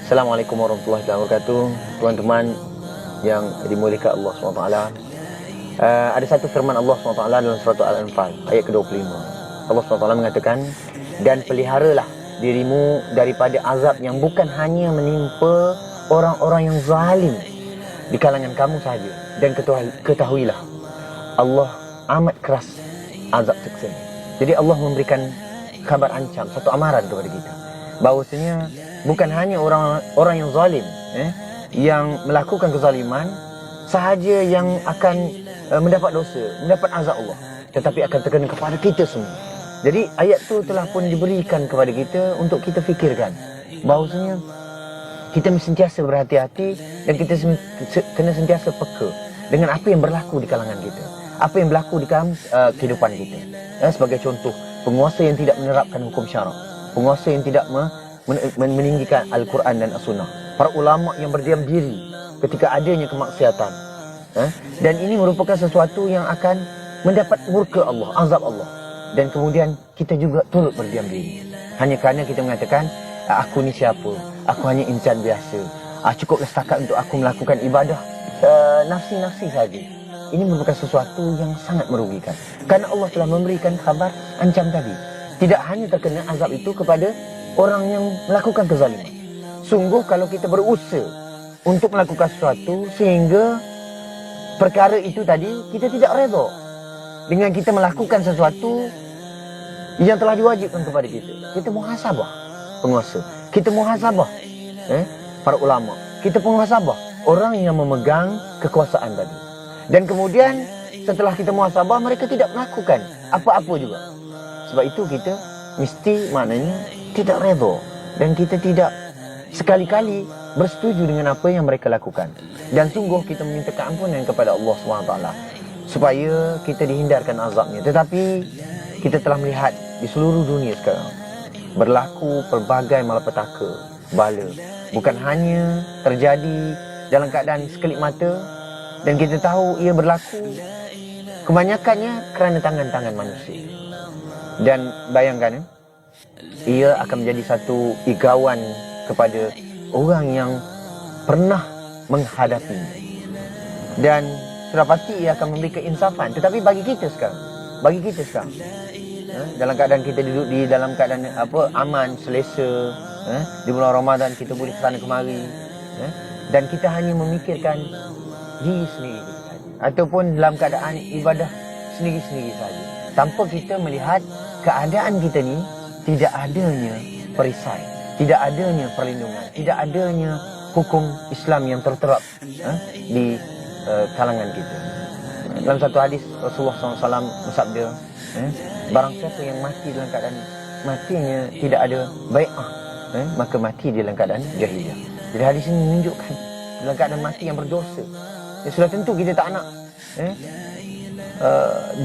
Assalamualaikum warahmatullahi wabarakatuh. Tuan-tuan yang dimuliakan Allah SWT. Ada satu firman Allah SWT dalam surah Al-Anfal ayat ke-25. Allah SWT mengatakan, dan peliharalah dirimu daripada azab yang bukan hanya menimpa orang-orang yang zalim di kalangan kamu sahaja. Dan ketahuilah, Allah amat keras azab siksa. Jadi Allah memberikan kabar ancam, satu amaran kepada kita, bahawasanya bukan hanya orang yang zalim yang melakukan kezaliman sahaja yang akan mendapat dosa, mendapat azab Allah, tetapi akan terkena kepada kita semua. Jadi ayat tu telah pun diberikan kepada kita untuk kita fikirkan bahawasanya kita mesti sentiasa berhati-hati dan kita kena sentiasa peka dengan apa yang berlaku di kalangan kita, apa yang berlaku di dalam kehidupan kita. Sebagai contoh, penguasa yang tidak menerapkan hukum syarak, penguasa yang tidak meninggikan Al-Quran dan As-Sunnah, para ulama yang berdiam diri ketika adanya kemaksiatan, dan ini merupakan sesuatu yang akan mendapat murka Allah, azab Allah. Dan kemudian kita juga turut berdiam diri hanya kerana kita mengatakan, aku ni siapa, aku hanya insan biasa, cukuplah setakat untuk aku melakukan ibadah nafsi-nafsi saja. Ini merupakan sesuatu yang sangat merugikan, kerana Allah telah memberikan khabar ancam tadi. Tidak hanya terkena azab itu kepada orang yang melakukan kezaliman. Sungguh kalau kita berusaha untuk melakukan sesuatu sehingga perkara itu tadi kita tidak redha dengan kita melakukan sesuatu yang telah diwajibkan kepada kita, kita muhasabah penguasa, kita muhasabah para ulama, kita muhasabah orang yang memegang kekuasaan tadi. Dan kemudian setelah kita muhasabah, mereka tidak melakukan apa-apa juga. Sebab itu kita mesti maknanya tidak redha dan kita tidak sekali-kali bersetuju dengan apa yang mereka lakukan. Dan sungguh kita meminta keampunan kepada Allah SWT supaya kita dihindarkan azabnya. Tetapi kita telah melihat di seluruh dunia sekarang berlaku pelbagai malapetaka, bala. Bukan hanya terjadi dalam keadaan sekelip mata, dan kita tahu ia berlaku kebanyakannya kerana tangan-tangan manusia. Dan bayangkan, ia akan menjadi satu igawan kepada orang yang pernah menghadapi, dan sudah pasti ia akan memberi keinsafan. Tetapi bagi kita sekarang, dalam keadaan kita duduk di dalam keadaan aman, selesa, di bulan Ramadan kita boleh kesana kemari, dan kita hanya memikirkan diri sendiri ataupun dalam keadaan ibadah sendiri-sendiri saja, tanpa kita melihat keadaan kita ni tidak adanya perisai, tidak adanya perlindungan, tidak adanya hukum Islam yang terterap di kalangan kita. Dalam satu hadis Rasulullah SAW bersabda, barang siapa yang mati dalam keadaan matinya tidak ada bai'ah, maka mati dalam keadaan jahiliyah. Jadi hadis ini menunjukkan dalam keadaan mati yang berdosa, sudah tentu kita tak nak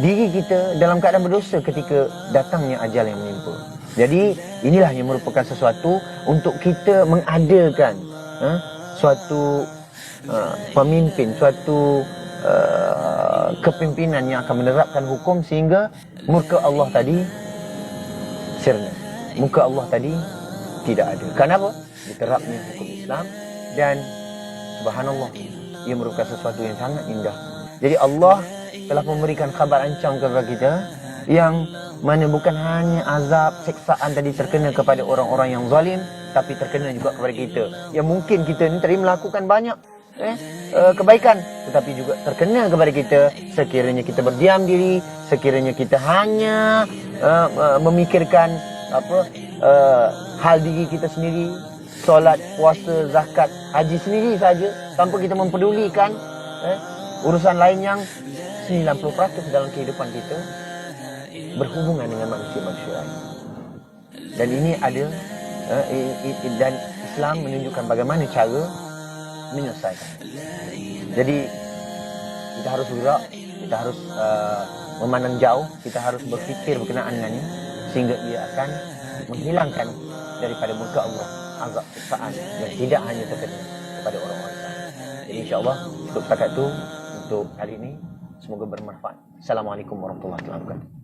diri kita dalam keadaan berdosa ketika datangnya ajal yang menimpa. Jadi inilah yang merupakan sesuatu untuk kita mengadakan suatu pemimpin, suatu kepimpinan yang akan menerapkan hukum sehingga murka Allah tadi sirna, muka Allah tadi tidak ada. Kenapa? Diterapnya hukum Islam, dan subhanallah, ia merupakan sesuatu yang sangat indah. Jadi Allah telah memberikan khabar ancam kepada kita, yang mana bukan hanya azab, siksaan tadi terkena kepada orang-orang yang zalim, tapi terkena juga kepada kita, yang mungkin kita ni tadi melakukan banyak kebaikan, tetapi juga terkena kepada kita sekiranya kita berdiam diri, sekiranya kita hanya memikirkan hal diri kita sendiri, solat, puasa, zakat, haji sendiri saja, tanpa kita mempedulikan urusan lain yang 90% dalam kehidupan kita berhubungan dengan manusia-manusia lain. Dan ini ada dan Islam menunjukkan bagaimana cara menyelesaikan. Jadi kita harus bergerak, kita harus memandang jauh, kita harus berfikir berkenaan dengannya, sehingga ia akan menghilangkan daripada murka Allah azab siksaan yang tidak hanya terkena kepada orang-orang Islam. Jadi insya-Allah cukup setakat itu untuk hari ini. Semoga bermanfaat. Assalamualaikum warahmatullahi wabarakatuh.